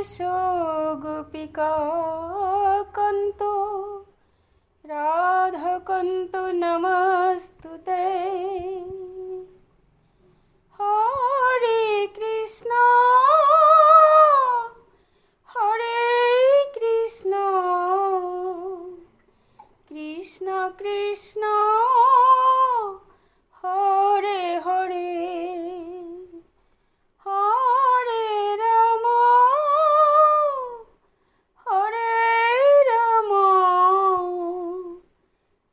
এসো গোপিকা কান্ত রাধাকান্ত নমস্তুতে। হরে কৃষ্ণ হরে কৃষ্ণ কৃষ্ণ কৃষ্ণ হরে হরে হরে রাম হরে রাম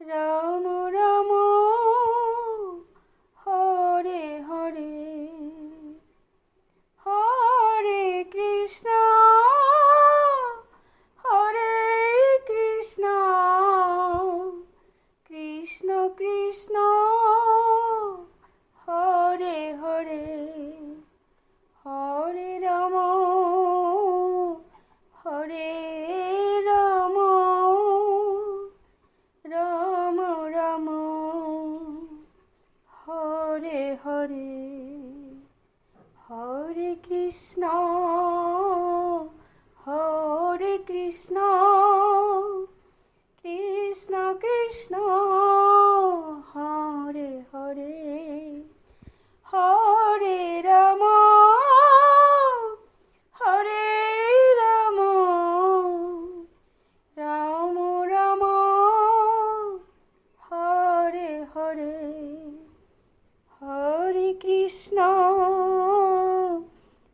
রাম রাম হরে হরে হরে কৃষ্ণ হরে কৃষ্ণ কৃষ্ণ কৃষ্ণ হরে হরে হরে রাম হরে রাম রাম রাম হরে হরে হরে কৃষ্ণ হরে কৃষ্ণ কৃষ্ণ কৃষ্ণ হরে হরে হরে রাম হরে রাম রাম রাম হরে হরে হরে কৃষ্ণ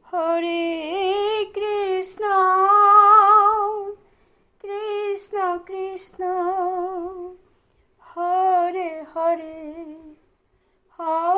হরে কৃষ্ণ কৃষ্ণ কৃষ্ণ হরে হরে হরে